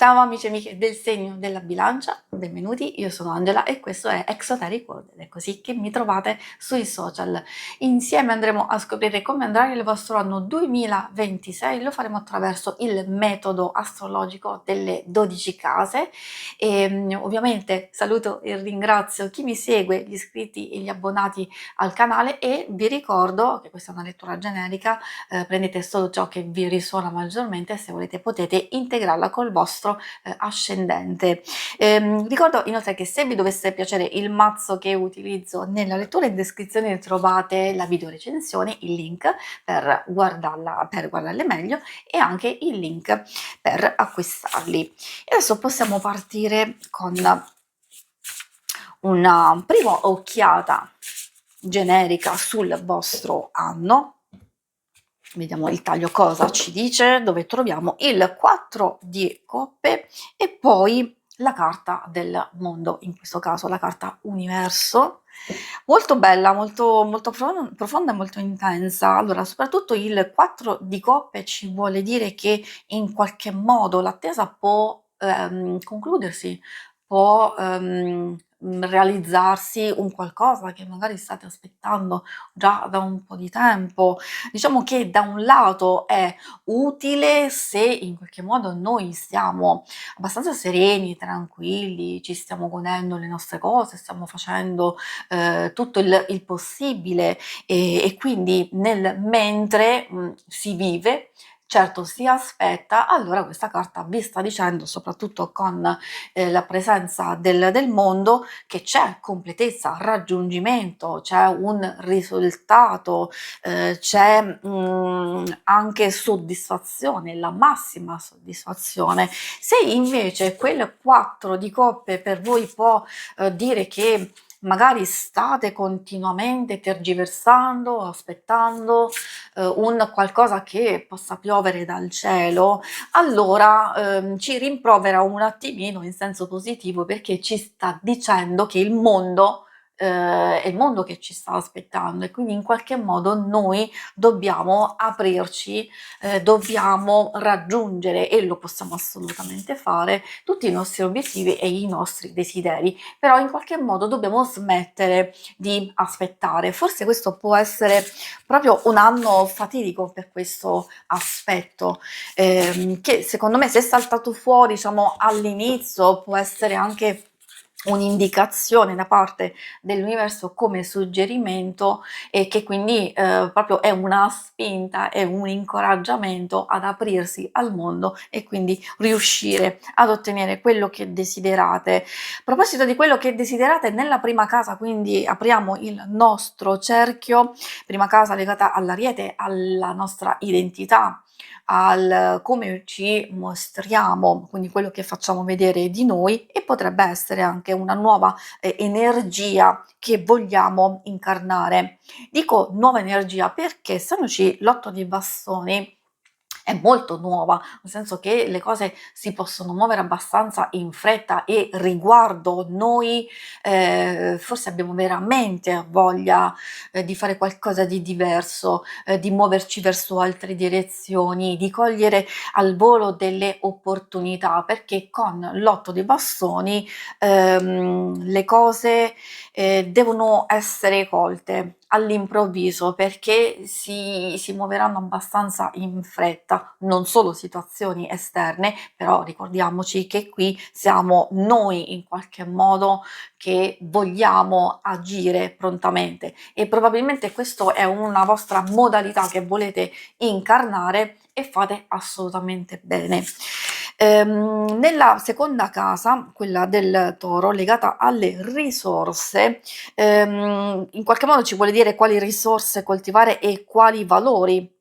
Ciao amici e amiche del segno della bilancia, benvenuti, io sono Angela e questo è Exoteric World ed è così che mi trovate sui social. Insieme andremo a scoprire come andrà il vostro anno 2026, lo faremo attraverso il metodo astrologico delle 12 case e ovviamente saluto e ringrazio chi mi segue, gli iscritti e gli abbonati al canale e vi ricordo che questa è una lettura generica, prendete solo ciò che vi risuona maggiormente e se volete potete integrarla col vostro ascendente. Ricordo inoltre che se vi dovesse piacere il mazzo che utilizzo nella lettura, in descrizione trovate la video recensione, il link per guardarle meglio e anche il link per acquistarli. E adesso possiamo partire con una prima occhiata generica sul vostro anno. Vediamo il taglio cosa ci dice, dove troviamo il 4 di coppe e poi la carta del mondo, in questo caso la carta universo. Molto bella, molto profonda e molto intensa. Allora, soprattutto il 4 di coppe ci vuole dire che in qualche modo l'attesa può concludersi, può realizzarsi un qualcosa che magari state aspettando già da un po' di tempo. Diciamo che da un lato è utile se in qualche modo noi stiamo abbastanza sereni, tranquilli, ci stiamo godendo le nostre cose, stiamo facendo tutto il possibile e quindi nel mentre si vive. Certo, si aspetta, allora questa carta vi sta dicendo, soprattutto con la presenza del mondo, che c'è completezza, raggiungimento, c'è un risultato, c'è anche soddisfazione, la massima soddisfazione. Se invece quel 4 di coppe per voi può dire che magari state continuamente tergiversando, aspettando un qualcosa che possa piovere dal cielo, allora ci rimprovera un attimino in senso positivo perché ci sta dicendo che il mondo è il mondo che ci sta aspettando e quindi in qualche modo noi dobbiamo aprirci, dobbiamo raggiungere e lo possiamo assolutamente fare tutti i nostri obiettivi e i nostri desideri, però in qualche modo dobbiamo smettere di aspettare. Forse questo può essere proprio un anno fatidico per questo aspetto, che secondo me se è saltato fuori, diciamo, all'inizio può essere anche un'indicazione da parte dell'universo come suggerimento e che quindi proprio è una spinta, è un incoraggiamento ad aprirsi al mondo e quindi riuscire ad ottenere quello che desiderate. A proposito di quello che desiderate, nella prima casa quindi apriamo il nostro cerchio, prima casa legata all'Ariete, alla nostra identità, al come ci mostriamo, quindi quello che facciamo vedere di noi e potrebbe essere anche una nuova energia che vogliamo incarnare. Dico nuova energia perché essendoci l'8 di bastoni è molto nuova, nel senso che le cose si possono muovere abbastanza in fretta e riguardo noi forse abbiamo veramente voglia di fare qualcosa di diverso, di muoverci verso altre direzioni, di cogliere al volo delle opportunità, perché con l'8 di bastoni le cose devono essere colte all'improvviso perché si muoveranno abbastanza in fretta, non solo situazioni esterne, però ricordiamoci che qui siamo noi in qualche modo che vogliamo agire prontamente e probabilmente questa è una vostra modalità che volete incarnare e fate assolutamente bene. Nella seconda casa, quella del toro, legata alle risorse, in qualche modo ci vuole dire quali risorse coltivare e quali valori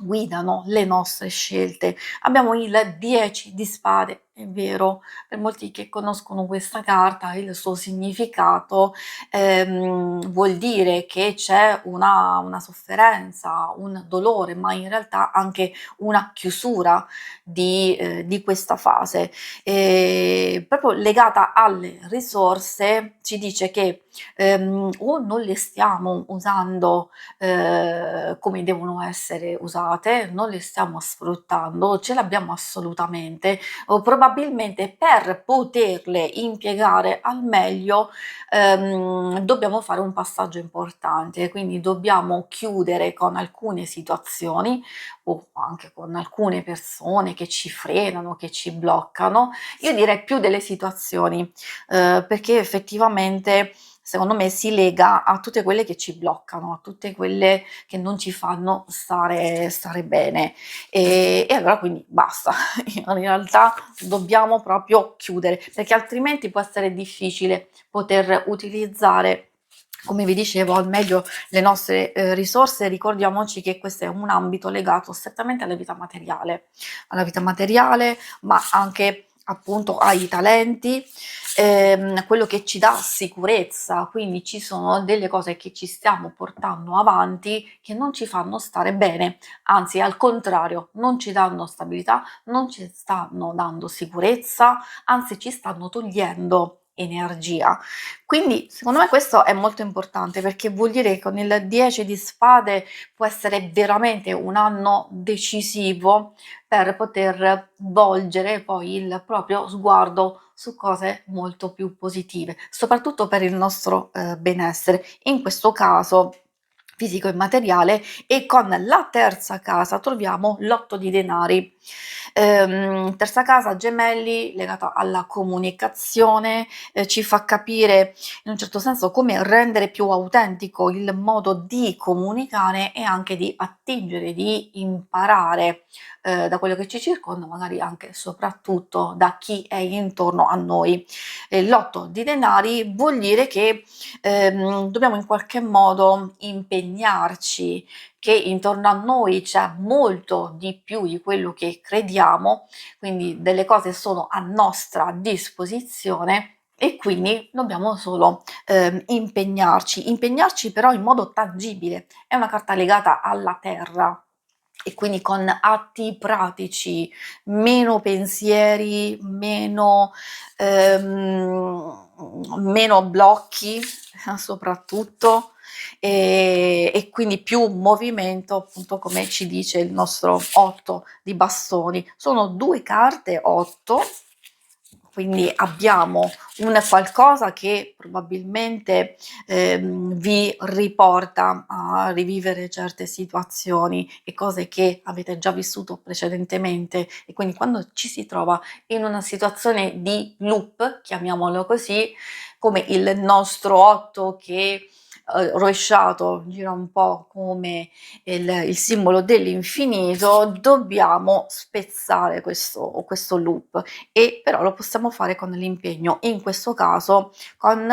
guidano le nostre scelte. Abbiamo il 10 di spade, è vero, per molti che conoscono questa carta, il suo significato vuol dire che c'è una sofferenza, un dolore, ma in realtà anche una chiusura di questa fase. Proprio legata alle risorse ci dice che o non le stiamo usando come devono essere usate, non le stiamo sfruttando, ce l'abbiamo assolutamente, o probabilmente probabilmente per poterle impiegare al meglio, dobbiamo fare un passaggio importante, quindi dobbiamo chiudere con alcune situazioni o anche con alcune persone che ci frenano, che ci bloccano. Io direi più delle situazioni, perché effettivamente secondo me si lega a tutte quelle che ci bloccano, a tutte quelle che non ci fanno stare bene. E allora quindi basta, in realtà dobbiamo proprio chiudere, perché altrimenti può essere difficile poter utilizzare, come vi dicevo, al meglio le nostre risorse. Ricordiamoci che questo è un ambito legato strettamente alla vita materiale, ma anche appunto ai talenti, quello che ci dà sicurezza, quindi ci sono delle cose che ci stiamo portando avanti che non ci fanno stare bene, anzi al contrario, non ci danno stabilità, non ci stanno dando sicurezza, anzi ci stanno togliendo energia. Quindi secondo me questo è molto importante perché vuol dire che con il 10 di spade può essere veramente un anno decisivo per poter volgere poi il proprio sguardo su cose molto più positive, soprattutto per il nostro benessere, in questo caso fisico e materiale. E con la terza casa troviamo l'otto di denari. Terza casa, gemelli, legata alla comunicazione, ci fa capire in un certo senso come rendere più autentico il modo di comunicare e anche di attingere, di imparare da quello che ci circonda, magari anche e soprattutto da chi è intorno a noi. L'otto di denari vuol dire che dobbiamo in qualche modo impegnarci, che intorno a noi c'è molto di più di quello che crediamo, quindi delle cose sono a nostra disposizione e quindi dobbiamo solo impegnarci però in modo tangibile. È una carta legata alla terra e quindi con atti pratici, meno pensieri, meno blocchi soprattutto, e quindi più movimento, appunto come ci dice il nostro 8 di bastoni. Sono due carte 8, quindi abbiamo un qualcosa che probabilmente vi riporta a rivivere certe situazioni e cose che avete già vissuto precedentemente, e quindi quando ci si trova in una situazione di loop, chiamiamolo così, come il nostro 8 che rovesciato gira un po' come il simbolo dell'infinito, dobbiamo spezzare questo loop, e però lo possiamo fare con l'impegno, in questo caso con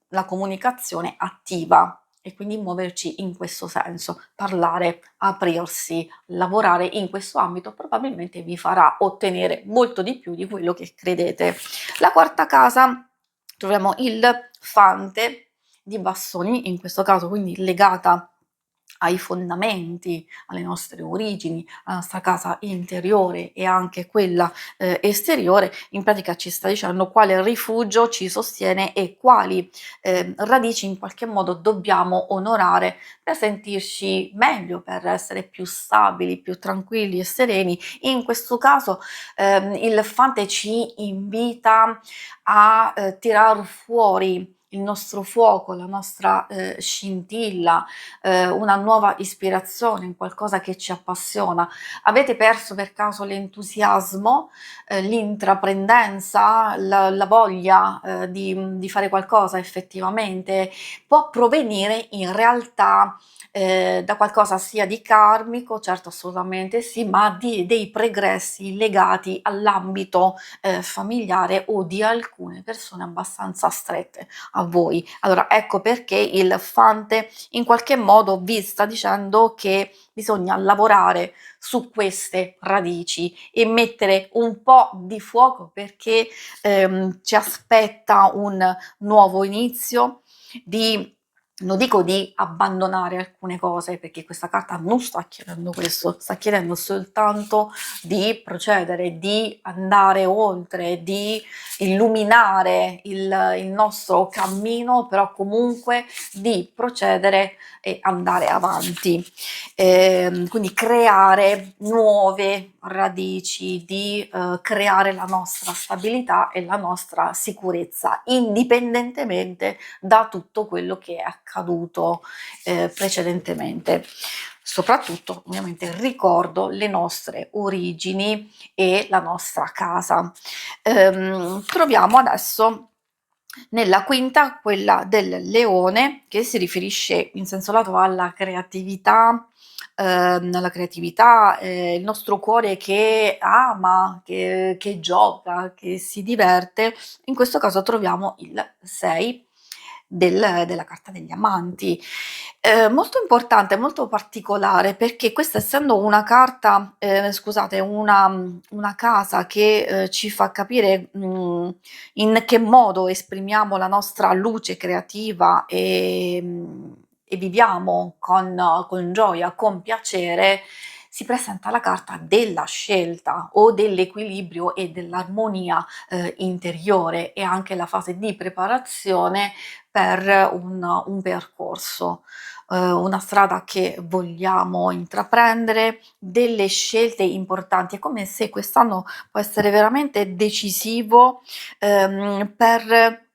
la comunicazione attiva, e quindi muoverci in questo senso, parlare, aprirsi, lavorare in questo ambito probabilmente vi farà ottenere molto di più di quello che credete. La quarta casa troviamo il fante di bastoni, in questo caso quindi legata ai fondamenti, alle nostre origini, alla nostra casa interiore e anche quella esteriore. In pratica ci sta dicendo quale rifugio ci sostiene e quali radici in qualche modo dobbiamo onorare per sentirci meglio, per essere più stabili, più tranquilli e sereni. In questo caso il fante ci invita a tirar fuori il nostro fuoco, la nostra scintilla, una nuova ispirazione, in qualcosa che ci appassiona. Avete perso per caso l'entusiasmo, l'intraprendenza, la voglia di fare qualcosa effettivamente? Può provenire in realtà da qualcosa sia di karmico, certo assolutamente sì, ma dei pregressi legati all'ambito familiare o di alcune persone abbastanza strette a voi. Allora ecco perché il fante in qualche modo vi sta dicendo che bisogna lavorare su queste radici e mettere un po' di fuoco, perché ci aspetta un nuovo inizio, di non dico di abbandonare alcune cose, perché questa carta non sta chiedendo questo, sta chiedendo soltanto di procedere, di andare oltre, di illuminare il nostro cammino, però comunque di procedere e andare avanti. Quindi creare nuove radici, di creare la nostra stabilità e la nostra sicurezza, indipendentemente da tutto quello che è accaduto precedentemente. Soprattutto, ovviamente, ricordo le nostre origini e la nostra casa. Troviamo adesso nella quinta quella del leone, che si riferisce in senso lato alla creatività, il nostro cuore che ama, che gioca, che si diverte. In questo caso troviamo il 6 della carta degli amanti. Molto importante, molto particolare, perché questa essendo una carta scusate, una casa che, ci fa capire, in che modo esprimiamo la nostra luce creativa, e viviamo con gioia, con piacere, si presenta la carta della scelta o dell'equilibrio e dell'armonia, interiore, e anche la fase di preparazione per un percorso, una strada che vogliamo intraprendere, delle scelte importanti. È come se quest'anno può essere veramente decisivo, per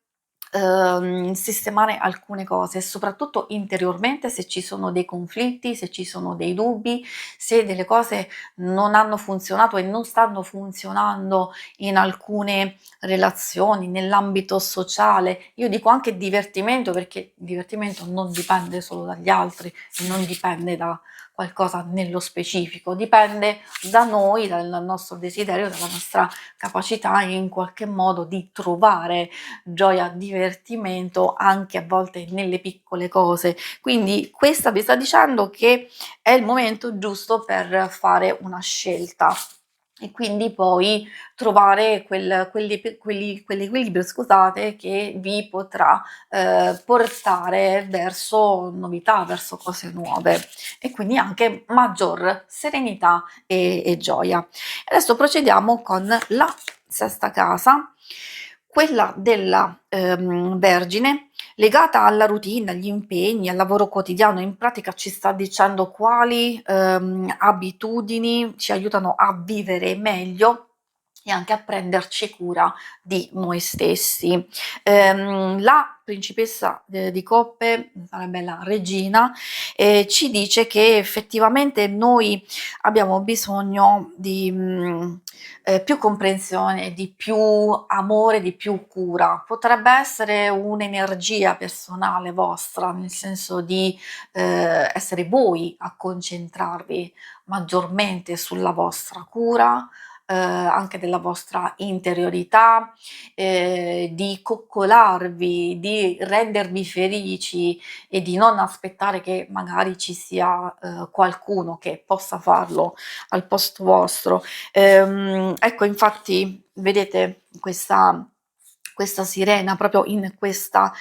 sistemare alcune cose, soprattutto interiormente, se ci sono dei conflitti, se ci sono dei dubbi, se delle cose non hanno funzionato e non stanno funzionando in alcune relazioni, nell'ambito sociale. Io dico anche divertimento, perché il divertimento non dipende solo dagli altri, non dipende da qualcosa nello specifico, dipende da noi, dal nostro desiderio, dalla nostra capacità in qualche modo di trovare gioia, divertimento anche a volte nelle piccole cose. Quindi questa vi sta dicendo che è il momento giusto per fare una scelta e quindi poi trovare quell'equilibrio, scusate, che vi potrà portare verso novità, verso cose nuove e quindi anche maggior serenità e gioia. Adesso procediamo con la sesta casa, quella della Vergine, legata alla routine, agli impegni, al lavoro quotidiano. In pratica ci sta dicendo quali abitudini ci aiutano a vivere meglio e anche a prenderci cura di noi stessi. La principessa di coppe, sarebbe la regina, ci dice che effettivamente noi abbiamo bisogno di più comprensione, di più amore, di più cura. Potrebbe essere un'energia personale vostra, nel senso di essere voi a concentrarvi maggiormente sulla vostra cura, anche della vostra interiorità, di coccolarvi, di rendervi felici e di non aspettare che magari ci sia qualcuno che possa farlo al posto vostro. Ecco, infatti, vedete questa sirena proprio in questa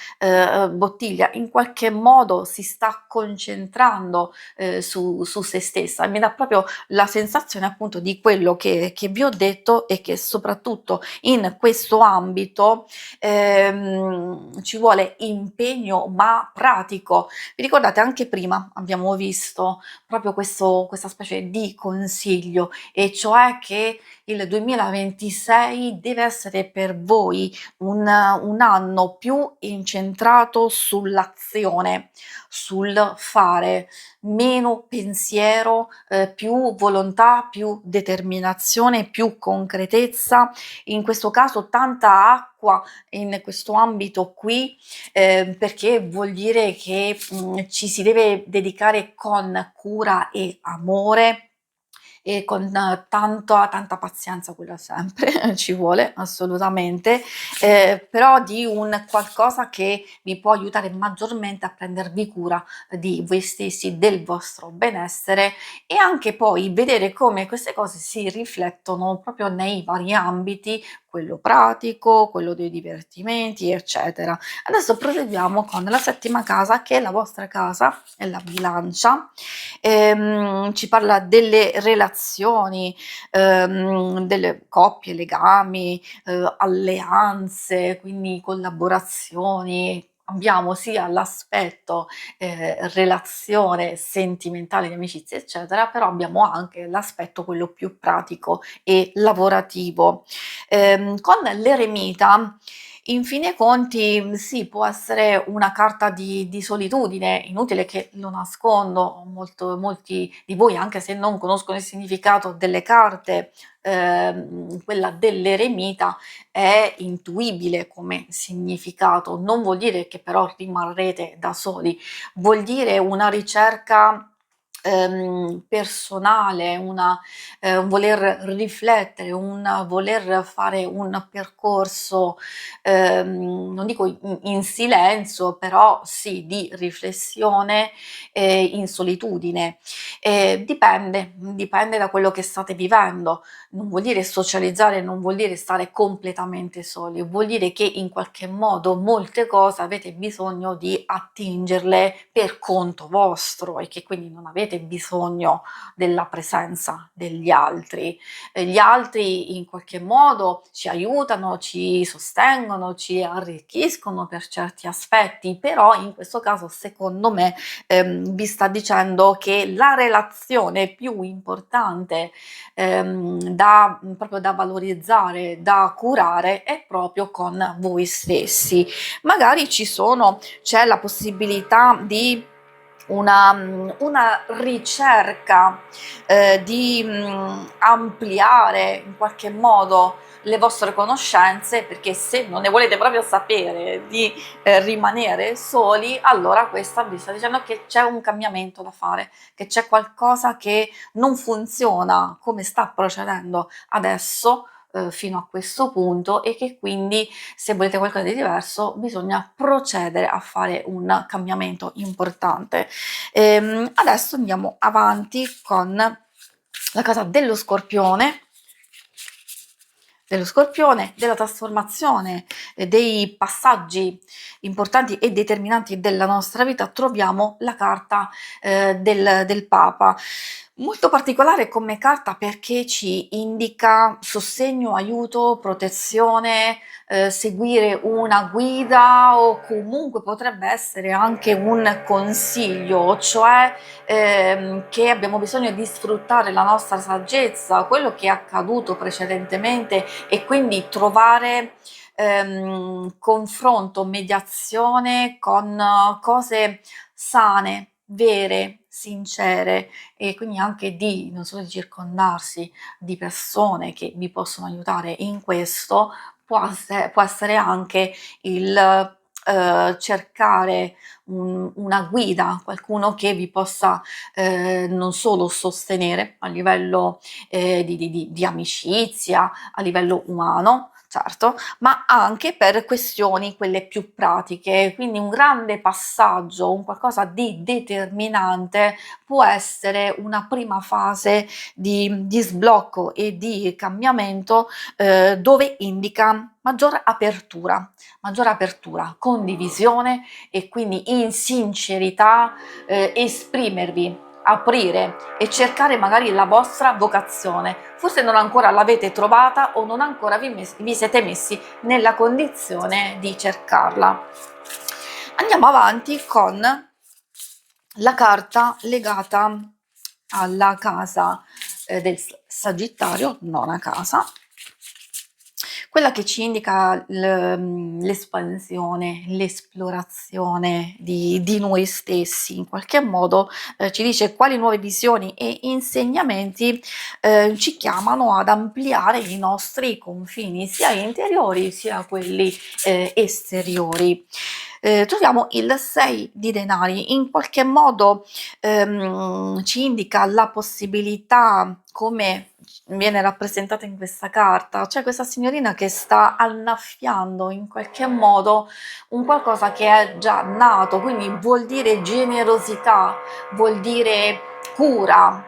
bottiglia, in qualche modo si sta concentrando su se stessa e mi dà proprio la sensazione appunto di quello che vi ho detto e che soprattutto in questo ambito ci vuole impegno ma pratico. Vi ricordate anche prima abbiamo visto proprio questa specie di consiglio, e cioè che il 2026 deve essere per voi un anno più incentrato sull'azione, sul fare, meno pensiero, più volontà, più determinazione, più concretezza. In questo caso tanta acqua in questo ambito qui, perché vuol dire che ci si deve dedicare con cura e amore e con tanta pazienza, quella sempre ci vuole assolutamente, però di un qualcosa che vi può aiutare maggiormente a prendervi cura di voi stessi, del vostro benessere e anche poi vedere come queste cose si riflettono proprio nei vari ambiti, quello pratico, quello dei divertimenti, eccetera. Adesso proseguiamo con la settima casa, che è la vostra casa, è la bilancia. Ci parla delle relazioni, delle coppie, legami, alleanze, quindi collaborazioni, abbiamo sia l'aspetto, relazione sentimentale di amicizia, eccetera, però abbiamo anche l'aspetto quello più pratico e lavorativo. Con l'eremita, in fin dei conti, sì, può essere una carta di solitudine, inutile che lo nascondo, molti di voi, anche se non conoscono il significato delle carte, quella dell'eremita è intuibile come significato, non vuol dire che però rimarrete da soli, vuol dire una ricerca personale, una voler riflettere, un voler fare un percorso, non dico in silenzio, però sì di riflessione, in solitudine. Dipende da quello che state vivendo. Non vuol dire socializzare, non vuol dire stare completamente soli, vuol dire che in qualche modo molte cose avete bisogno di attingerle per conto vostro e che quindi non avete bisogno della presenza degli altri. Gli altri in qualche modo ci aiutano, ci sostengono, ci arricchiscono per certi aspetti, però in questo caso secondo me vi sta dicendo che la relazione più importante proprio da valorizzare, da curare è proprio con voi stessi. Magari c'è la possibilità di una ricerca di ampliare in qualche modo le vostre conoscenze, perché se non ne volete proprio sapere di rimanere soli, allora questa vi sta dicendo che c'è un cambiamento da fare, che c'è qualcosa che non funziona come sta procedendo adesso, fino a questo punto, e che quindi se volete qualcosa di diverso bisogna procedere a fare un cambiamento importante. Adesso andiamo avanti con la casa dello Scorpione, della trasformazione, dei passaggi importanti e determinanti della nostra vita. Troviamo la carta del Papa. Molto particolare come carta perché ci indica sostegno, aiuto, protezione, seguire una guida o comunque potrebbe essere anche un consiglio, cioè che abbiamo bisogno di sfruttare la nostra saggezza, quello che è accaduto precedentemente, e quindi trovare confronto, mediazione con cose sane, vere, sincere, e quindi anche di non solo di circondarsi di persone che vi possono aiutare in questo, può essere anche il cercare una guida, qualcuno che vi possa non solo sostenere a livello di amicizia, a livello umano, certo, ma anche per questioni quelle più pratiche. Quindi un grande passaggio, un qualcosa di determinante può essere una prima fase di sblocco e di cambiamento, dove indica maggiore apertura, condivisione e quindi in sincerità esprimervi, aprire e cercare magari la vostra vocazione. Forse non ancora l'avete trovata o non ancora vi siete messi nella condizione di cercarla. Andiamo avanti con la carta legata alla casa del Sagittario, nona casa, quella che ci indica l'espansione, l'esplorazione di noi stessi. In qualche modo ci dice quali nuove visioni e insegnamenti ci chiamano ad ampliare i nostri confini, sia interiori sia quelli esteriori. Troviamo il 6 di denari, in qualche modo ci indica la possibilità, come viene rappresentata in questa carta, c'è questa signorina che sta annaffiando in qualche modo un qualcosa che è già nato, quindi vuol dire generosità, vuol dire cura,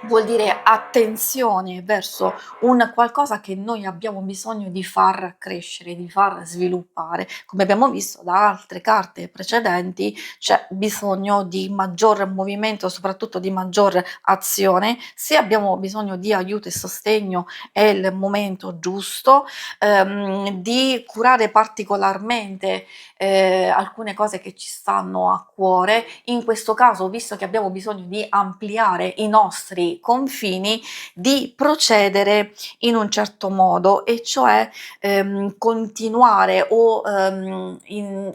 vuol dire attenzione verso un qualcosa che noi abbiamo bisogno di far crescere, di far sviluppare. Come abbiamo visto da altre carte precedenti, c'è bisogno di maggior movimento, soprattutto di maggior azione. Se abbiamo bisogno di aiuto e sostegno è il momento giusto, di curare particolarmente alcune cose che ci stanno a cuore. In questo caso, visto che abbiamo bisogno di ampliare i nostri confini, di procedere in un certo modo, e cioè continuare o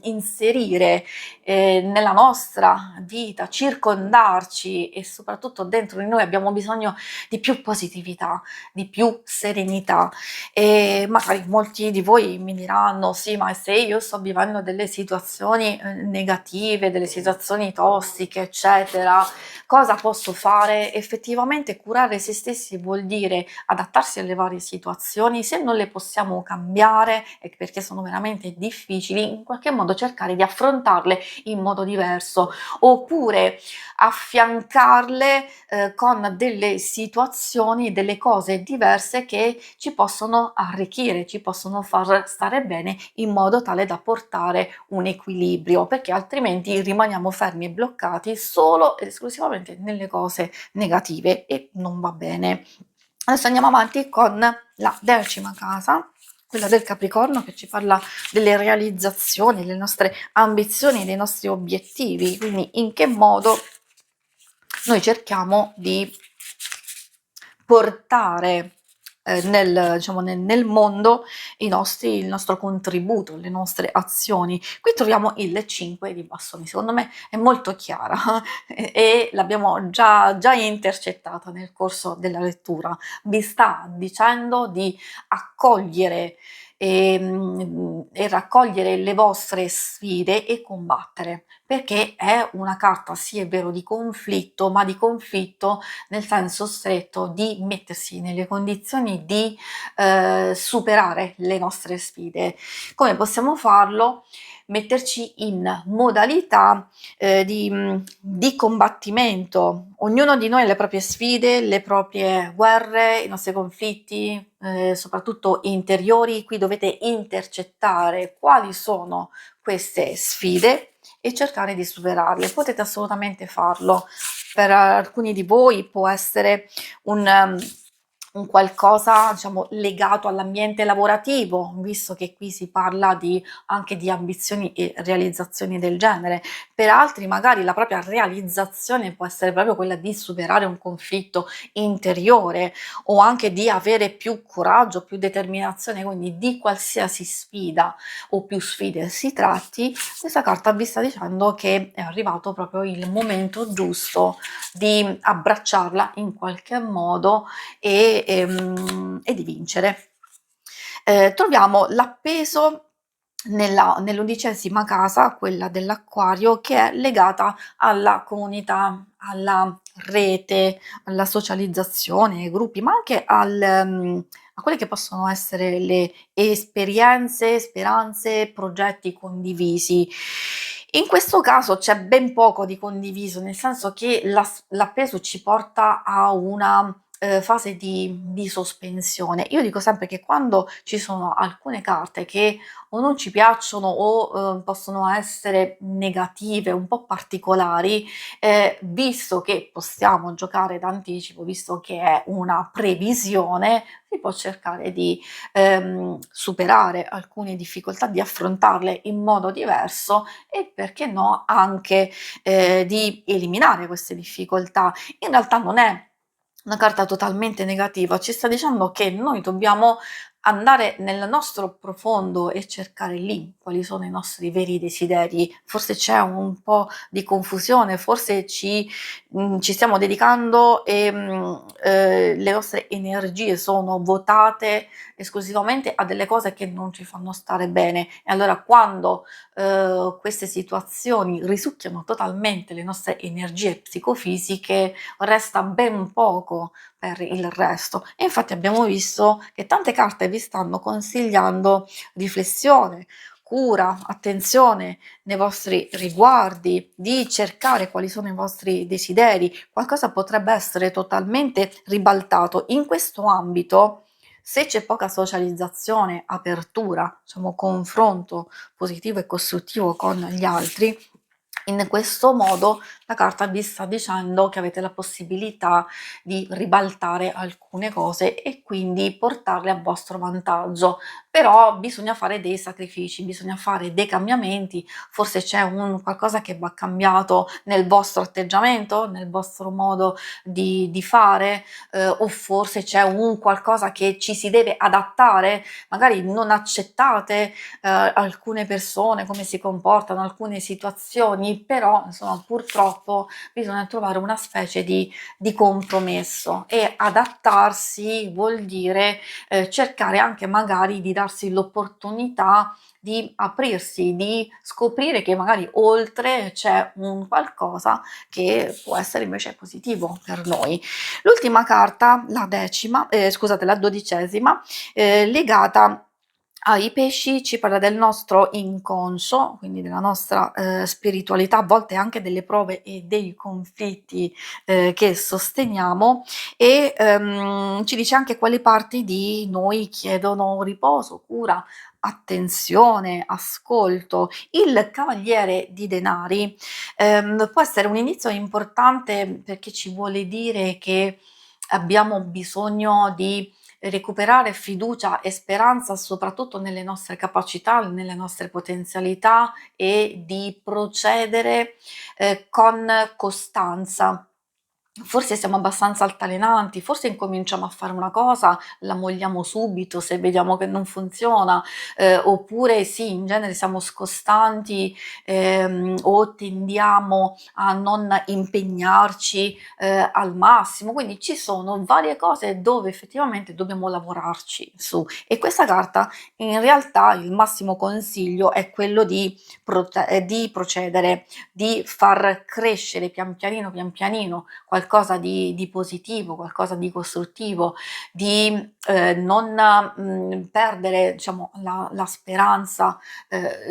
inserire nella nostra vita, circondarci, e soprattutto dentro di noi abbiamo bisogno di più positività, di più serenità. E magari molti di voi mi diranno: sì, ma se io sto vivendo delle situazioni negative, delle situazioni tossiche, eccetera, cosa posso fare? Effettivamente curare se stessi vuol dire adattarsi alle varie situazioni. Se non le possiamo cambiare, e perché sono veramente difficili, in qualche modo cercare di affrontarle in modo diverso, oppure affiancarle con delle situazioni, delle cose diverse che ci possono arricchire, ci possono far stare bene, in modo tale da portare un equilibrio, perché altrimenti rimaniamo fermi e bloccati solo ed esclusivamente nelle cose negative e non va bene. Adesso andiamo avanti con la 10ª casa, quella del Capricorno, che ci parla delle realizzazioni, delle nostre ambizioni, dei nostri obiettivi, quindi in che modo noi cerchiamo di portare diciamo, nel mondo il nostro contributo, le nostre azioni. Qui troviamo il 5 di bastoni, secondo me è molto chiara e l'abbiamo già intercettata nel corso della lettura. Vi sta dicendo di accogliere e raccogliere le vostre sfide e combattere, perché è una carta, sì è vero, di conflitto, ma di conflitto nel senso stretto di mettersi nelle condizioni di superare le nostre sfide. Come possiamo farlo? Metterci in modalità di combattimento. Ognuno di noi ha le proprie sfide, le proprie guerre, i nostri conflitti, soprattutto interiori. Qui dovete intercettare quali sono queste sfide e cercare di superarle. Potete assolutamente farlo. Per alcuni di voi può essere un qualcosa, diciamo, legato all'ambiente lavorativo, visto che qui si parla anche di ambizioni e realizzazioni del genere. Per altri magari la propria realizzazione può essere proprio quella di superare un conflitto interiore, o anche di avere più coraggio, più determinazione, quindi di qualsiasi sfida o più sfide si tratti. Questa carta vi sta dicendo che è arrivato proprio il momento giusto di abbracciarla in qualche modo e di vincere. Troviamo l'appeso nell'11ª casa, quella dell'Acquario, che è legata alla comunità, alla rete, alla socializzazione, ai gruppi, ma anche a quelle che possono essere le esperienze, speranze, progetti condivisi. In questo caso c'è ben poco di condiviso, nel senso che l'appeso ci porta a una fase di sospensione. Io dico sempre che quando ci sono alcune carte che o non ci piacciono o possono essere negative, un po' particolari, visto che possiamo giocare d'anticipo, visto che è una previsione, si può cercare di superare alcune difficoltà, di affrontarle in modo diverso e, perché no, anche di eliminare queste difficoltà. In realtà non è una carta totalmente negativa, ci sta dicendo che noi dobbiamo andare nel nostro profondo e cercare lì quali sono i nostri veri desideri. Forse c'è un po' di confusione, forse ci stiamo dedicando e le nostre energie sono votate esclusivamente a delle cose che non ci fanno stare bene, e allora quando queste situazioni risucchiano totalmente le nostre energie psicofisiche, resta ben poco per il resto. E infatti abbiamo visto che tante carte vi stanno consigliando riflessione, cura, attenzione nei vostri riguardi, di cercare quali sono i vostri desideri, qualcosa potrebbe essere totalmente ribaltato. In questo ambito, se c'è poca socializzazione, apertura, diciamo confronto positivo e costruttivo con gli altri, in questo modo la carta vi sta dicendo che avete la possibilità di ribaltare alcune cose e quindi portarle a vostro vantaggio. Però bisogna fare dei sacrifici, bisogna fare dei cambiamenti, forse c'è un qualcosa che va cambiato nel vostro atteggiamento, nel vostro modo di fare, o forse c'è un qualcosa che ci si deve adattare, magari non accettate alcune persone, come si comportano, alcune situazioni, però insomma purtroppo bisogna trovare una specie di compromesso e adattarsi vuol dire cercare anche magari di darsi l'opportunità di aprirsi, di scoprire che magari oltre c'è un qualcosa che può essere invece positivo per noi. L'ultima carta, la decima, scusate, la dodicesima, legata ai pesci, ci parla del nostro inconscio, quindi della nostra spiritualità, a volte anche delle prove e dei conflitti che sosteniamo e ci dice anche quali parti di noi chiedono riposo, cura, attenzione, ascolto. Il cavaliere di denari può essere un inizio importante perché ci vuole dire che abbiamo bisogno di recuperare fiducia e speranza soprattutto nelle nostre capacità, nelle nostre potenzialità e di procedere con costanza. Forse siamo abbastanza altalenanti, forse incominciamo a fare una cosa, la molliamo subito se vediamo che non funziona, oppure sì, in genere siamo scostanti, o tendiamo a non impegnarci, al massimo. Quindi ci sono varie cose dove effettivamente dobbiamo lavorarci su. E questa carta in realtà il massimo consiglio è quello di procedere, di far crescere pian pianino qualcosa di positivo, qualcosa di costruttivo, di non perdere diciamo, la speranza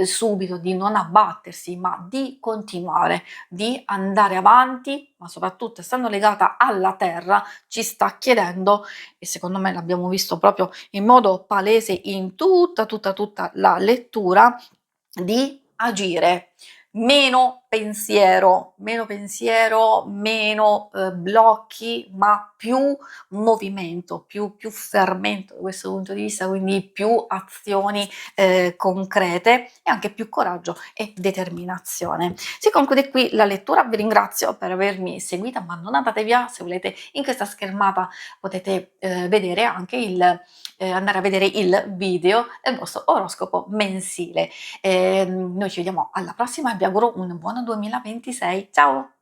subito, di non abbattersi, ma di continuare, di andare avanti, ma soprattutto essendo legata alla terra, ci sta chiedendo, e secondo me l'abbiamo visto proprio in modo palese in tutta la lettura, di agire. Meno pensiero, meno blocchi, ma più movimento, più fermento da questo punto di vista, quindi più azioni concrete e anche più coraggio e determinazione. Si conclude qui la lettura, vi ringrazio per avermi seguita, ma non andate via, se volete in questa schermata potete vedere anche andare a vedere il video del vostro oroscopo mensile. Noi ci vediamo alla prossima e vi auguro un buon 2026. Ciao!